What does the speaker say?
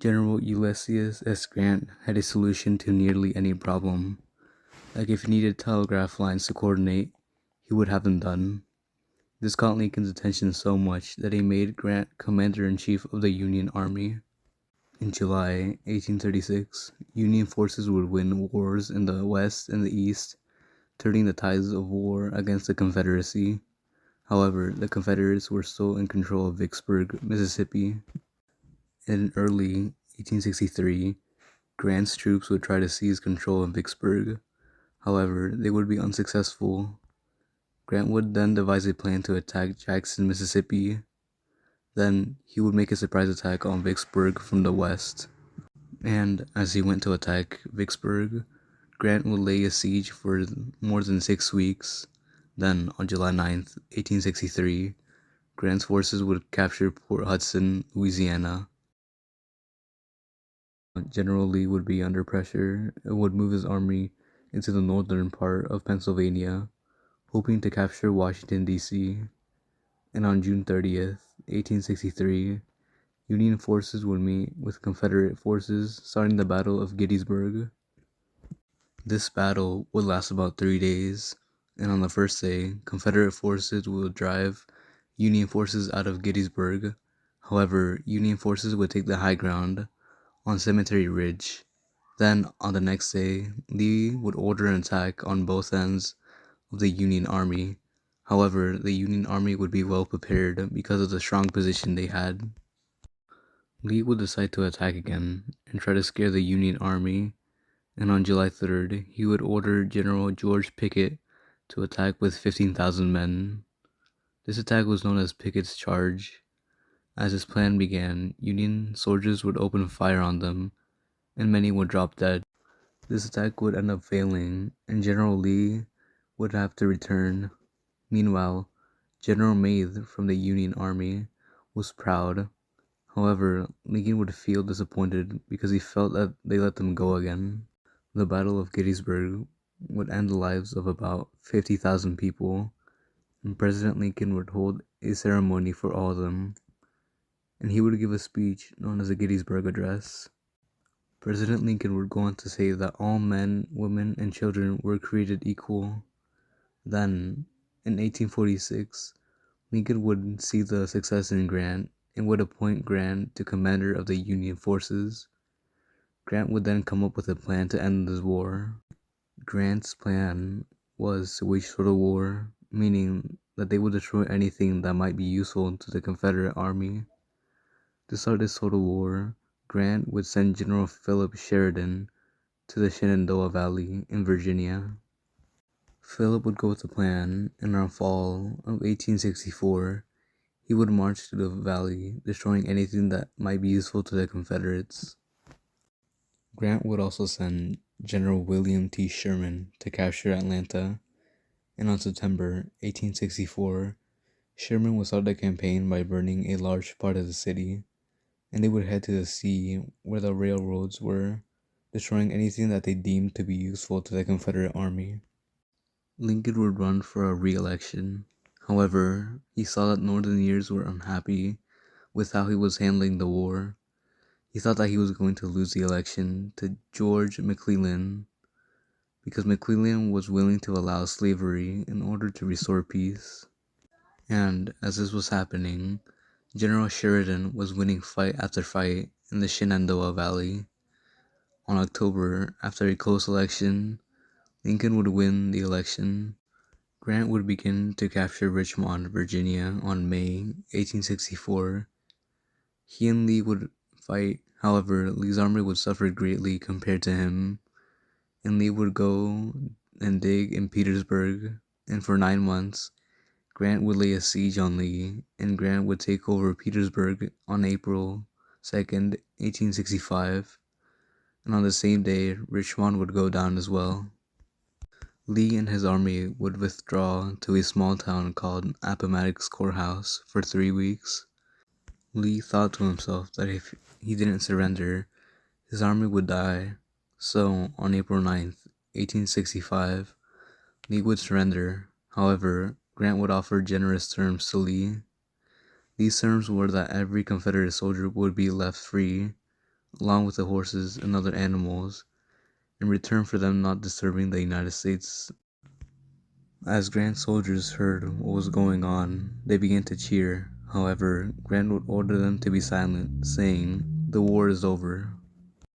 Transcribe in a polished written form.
General Ulysses S. Grant had a solution to nearly any problem. Like if he needed telegraph lines to coordinate, he would have them done. This caught Lincoln's attention so much that he made Grant Commander-in-Chief of the Union Army. In July 1836, Union forces would win wars in the West and the East, turning the tides of war against the Confederacy. However, the Confederates were still in control of Vicksburg, Mississippi. In early 1863, Grant's troops would try to seize control of Vicksburg. However, they would be unsuccessful. Grant would then devise a plan to attack Jackson, Mississippi. Then he would make a surprise attack on Vicksburg from the west. And as he went to attack Vicksburg, Grant would lay a siege for more than 6 weeks. Then, on July 9th, 1863, Grant's forces would capture Port Hudson, Louisiana. General Lee would be under pressure and would move his army into the northern part of Pennsylvania, hoping to capture Washington, D.C. And on June 30th, 1863, Union forces would meet with Confederate forces, starting the Battle of Gettysburg. This battle would last about 3 days, and on the first day, Confederate forces would drive Union forces out of Gettysburg. However, Union forces would take the high ground on Cemetery Ridge. Then, on the next day, Lee would order an attack on both ends of the Union Army. However, the Union Army would be well prepared because of the strong position they had. Lee would decide to attack again and try to scare the Union Army, and on July 3rd, he would order General George Pickett to attack with 15,000 men. This attack was known as Pickett's Charge. As his plan began, Union soldiers would open fire on them, and many would drop dead. This attack would end up failing, and General Lee would have to return. Meanwhile, General Meade from the Union Army was proud. However, Lincoln would feel disappointed because he felt that they let them go again. The Battle of Gettysburg would end the lives of about 50,000 people, and President Lincoln would hold a ceremony for all of them, and he would give a speech known as the Gettysburg Address. President Lincoln would go on to say that all men, women, and children were created equal. Then, in 1846, Lincoln would see the success in Grant and would appoint Grant to commander of the Union forces. Grant would then come up with a plan to end this war. Grant's plan was to wage total war, meaning that they would destroy anything that might be useful to the Confederate Army. To start this total war, Grant would send General Philip Sheridan to the Shenandoah Valley in Virginia. Philip would go with the plan, and around fall of 1864, he would march to the valley, destroying anything that might be useful to the Confederates. Grant would also send General William T. Sherman to capture Atlanta, and on September 1864, Sherman would start the campaign by burning a large part of the city, and they would head to the sea where the railroads were, destroying anything that they deemed to be useful to the Confederate Army. Lincoln would run for a re-election. However, he saw that Northerners were unhappy with how he was handling the war. He thought that he was going to lose the election to George McClellan because McClellan was willing to allow slavery in order to restore peace. And as this was happening, General Sheridan was winning fight after fight in the Shenandoah Valley. On October, after a close election, Lincoln would win the election. Grant would begin to capture Richmond, Virginia on May 1864. He and Lee would fight, however, Lee's army would suffer greatly compared to him, and Lee would go and dig in Petersburg, and for 9 months, Grant would lay a siege on Lee, and Grant would take over Petersburg on April 2nd, 1865, and on the same day, Richmond would go down as well. Lee and his army would withdraw to a small town called Appomattox Courthouse for 3 weeks. Lee thought to himself that if he didn't surrender, his army would die. So, on April 9th, 1865, Lee would surrender. However, Grant would offer generous terms to Lee. These terms were that every Confederate soldier would be left free, along with the horses and other animals, in return for them not disturbing the United States. As Grant's soldiers heard what was going on, they began to cheer. However, Grant would order them to be silent, saying, "The war is over.